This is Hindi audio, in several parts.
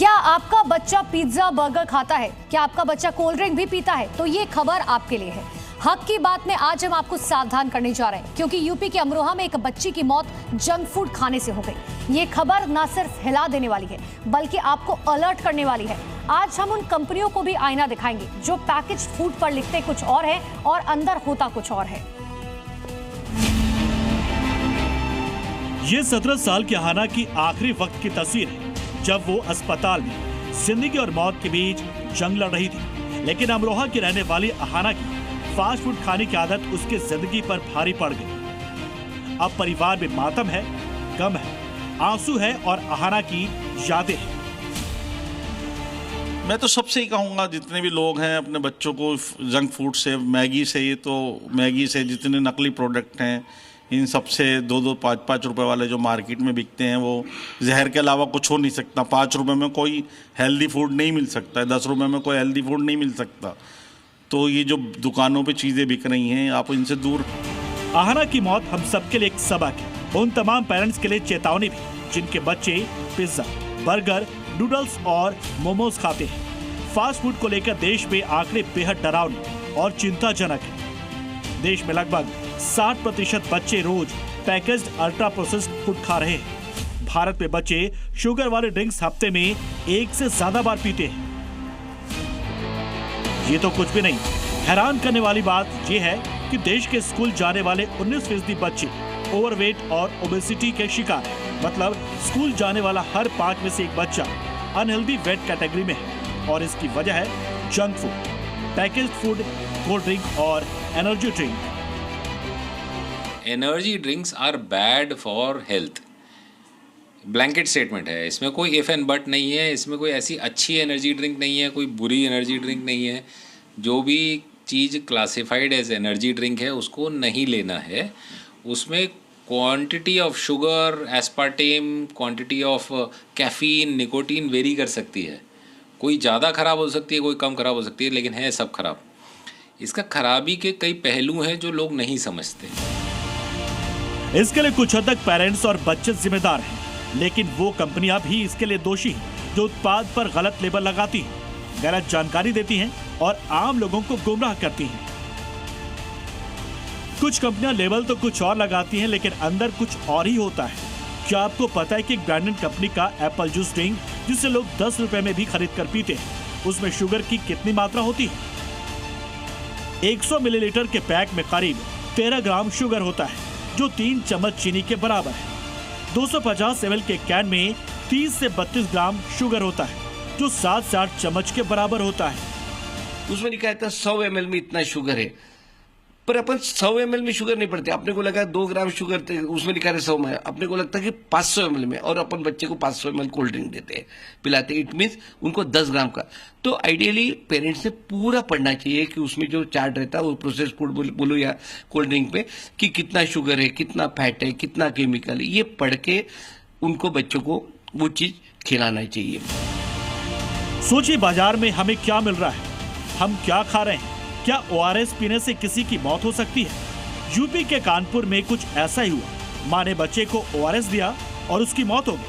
क्या आपका बच्चा पिज्जा बर्गर खाता है? क्या आपका बच्चा कोल्ड ड्रिंक भी पीता है? तो ये खबर आपके लिए है। हक की बात में आज हम आपको सावधान करने जा रहे हैं, क्योंकि यूपी के अमरोहा में एक बच्ची की मौत जंक फूड खाने से हो गई। ये खबर ना सिर्फ हिला देने वाली है, बल्कि आपको अलर्ट करने वाली है। आज हम उन कंपनियों को भी आईना दिखाएंगे जो पैकेज्ड फूड पर लिखते कुछ और है और अंदर होता कुछ और है। ये 17 साल की अहाना की आखिरी वक्त की तस्वीर है, जब वो अस्पताल में जिंदगी और मौत के बीच जंग लड़ रही थी। लेकिन अमरोहा की रहने वाली अहाना की फास्ट फूड खाने की आदत उसकी जिंदगी पर भारी पड़ गई। अब परिवार में मातम है, गम है, आंसू है और अहाना की यादें हैं। मैं तो सबसे ही कहूँगा, जितने भी लोग हैं अपने बच्चों को जंक फूड से, मैगी से, ये तो मैगी से जितने नकली प्रोडक्ट हैं, इन सब से 2-2, 5-5 रुपए वाले जो मार्केट में बिकते हैं, वो जहर के अलावा कुछ हो नहीं सकता। 5 रुपए में कोई हेल्दी फूड नहीं मिल सकता है, 10 रुपए में कोई हेल्दी फूड नहीं मिल सकता। तो ये जो दुकानों पे चीज़ें बिक रही हैं, आप इनसे दूर। अहाना की मौत हम सबके लिए एक सबक है, उन तमाम पेरेंट्स के लिए चेतावनी भी जिनके बच्चे पिज्जा, बर्गर, नूडल्स और मोमोज खाते हैं। फास्ट फूड को लेकर देश में आंकड़े बेहद डरावने और चिंताजनक है। देश में लगभग 60% बच्चे रोज पैकेज्ड अल्ट्रा प्रोसेस्ड फूड खा रहे हैं। भारत में बच्चे शुगर वाले ड्रिंक्स हफ्ते में 1 से ज्यादा बार पीते हैं। ये तो कुछ भी नहीं, हैरान करने वाली बात यह है कि देश के स्कूल जाने वाले 19% बच्चे ओवरवेट और ओबेसिटी के शिकार हैं। मतलब स्कूल जाने वाला हर 5 में से एक बच्चा अनहेल्दी वेट कैटेगरी में है, और इसकी वजह है junk food, packaged food, cold drink और energy drink. Energy drinks are bad for health, blanket statement है। इसमें कोई इफ एंड बट नहीं है। इसमें कोई ऐसी अच्छी एनर्जी ड्रिंक नहीं है, कोई बुरी एनर्जी ड्रिंक नहीं है। जो भी चीज़ क्लासिफाइड एज एनर्जी ड्रिंक है उसको नहीं लेना है। उसमें quantity of sugar, aspartame, quantity of caffeine, nicotine very कर सकती है। कोई ज़्यादा ख़राब हो सकती है, कोई कम ख़राब हो सकती है, लेकिन है सब खराब। इसका खराबी के कई पहलू हैं जो लोग नहीं समझते। इसके लिए कुछ हद तक पेरेंट्स और बच्चे जिम्मेदार हैं, लेकिन वो कंपनियां भी इसके लिए दोषी हैं जो उत्पाद पर गलत लेबल लगाती हैं, गलत जानकारी देती हैं और आम लोगों को गुमराह करती हैं। कुछ कंपनियां लेबल तो कुछ और लगाती हैं, लेकिन अंदर कुछ और ही होता है। क्या आपको पता है कि एक ब्रांडेड कंपनी का एप्पल जूस ड्रिंक, जिसे लोग 10 रुपए में भी खरीद कर पीते हैं, उसमें शुगर की कितनी मात्रा होती है? 100 मिलीलीटर के पैक में करीब 13 ग्राम शुगर होता है, जो 3 चम्मच चीनी के बराबर है। 250 ml के कैन में 30 से 32 ग्राम शुगर होता है, जो 7 से 8 चम्मच के बराबर होता है। उसमें लिखा है 100 ml में इतना शुगर है, पर अपन 100 ml में शुगर नहीं पड़ते। अपने को लगा 2 ग्राम शुगर, उसमें लिखा है 100 में, अपने को लगता है कि 500 ml में, और अपन बच्चे को 500 ml कोल्ड ड्रिंक देते हैं, पिलाते हैं। इट मीन्स उनको 10 ग्राम का। तो आइडियली पेरेंट्स ने पूरा पढ़ना चाहिए कि उसमें जो चार्ट रहता है वो प्रोसेस फूड बोलो या कोल्ड ड्रिंक पे, कि कितना शुगर है, कितना फैट है, कितना केमिकल है, ये पढ़ के उनको बच्चों को वो चीज खिलाना चाहिए। सोचिए, बाजार में हमें क्या मिल रहा है, हम क्या खा रहे हैं। क्या ORS पीने से किसी की मौत हो सकती है? यूपी के कानपुर में कुछ ऐसा ही हुआ। माँ ने बच्चे को ORS दिया और उसकी मौत हो गई।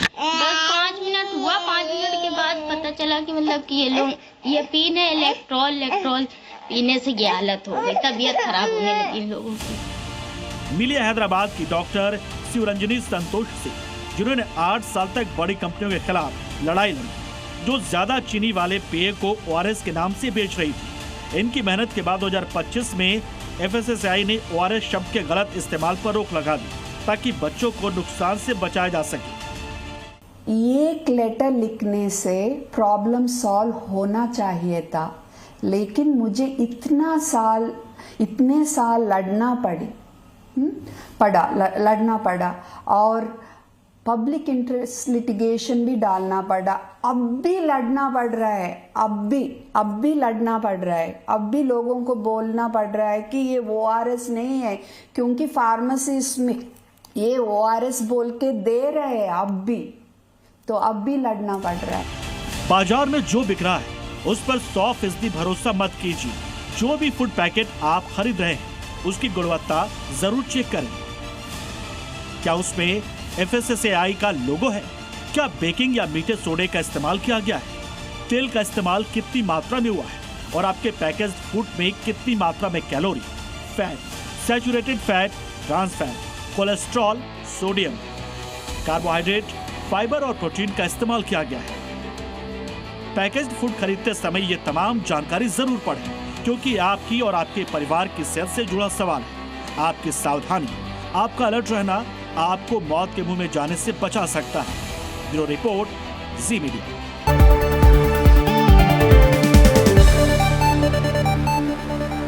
बस 5 मिनट हुआ, 5 मिनट के बाद पता चला कि मतलब कि ये लोग ये पीने इलेक्ट्रॉल पीने से ये हालत हो गई, तबीयत खराब होने लगी इन लोगों की। मिली हैदराबाद की डॉक्टर शिवरंजनी संतोष से, जिन्होंने 8 साल तक बड़ी कंपनियों के खिलाफ लड़ाई लड़ी, जो ज्यादा चीनी वाले पेय को ORS के नाम से बेच रही थी। इनकी मेहनत के बाद 2025 में FSSAI ने ORS शब्द के गलत इस्तेमाल पर रोक लगा दी, ताकि बच्चों को नुकसान से बचाया जा सके। एक लेटर लिखने से प्रॉब्लम सॉल्व होना चाहिए था, लेकिन मुझे इतने साल लड़ना पड़ा और पब्लिक इंटरेस्ट लिटिगेशन भी डालना पड़ा। अब भी लड़ना पड़ रहा है, अब भी लड़ना पड़ रहा है। अब भी लोगों को बोलना पड़ रहा है कि ये ORS नहीं है, क्योंकि फार्मेसिस्ट में ये ORS बोल के दे रहे हैं अब भी, तो अब भी लड़ना पड़ रहा है। बाजार में जो बिक रहा है उस पर 100% भरोसा मत कीजिए। जो भी फूड पैकेट आप खरीद रहे हैं उसकी गुणवत्ता जरूर चेक करें। क्या उसमें FSSAI का लोगो है? क्या बेकिंग या मीठे सोडे का इस्तेमाल किया गया है? तेल का इस्तेमाल कितनी मात्रा में हुआ है और आपके पैकेज्ड फूड में कितनी मात्रा में calorie, fat, saturated fat, trans fat, cholesterol, sodium, carbohydrate, fibre और प्रोटीन का इस्तेमाल किया गया है। पैकेज्ड फूड खरीदते समय ये तमाम जानकारी जरूर पढ़ें, क्योंकि आपकी और आपके परिवार की सेहत से जुड़ा सवाल है। आपकी सावधानी, आपका अलर्ट रहना आपको मौत के मुंह में जाने से बचा सकता है। ब्यूरो रिपोर्ट, जी मीडिया।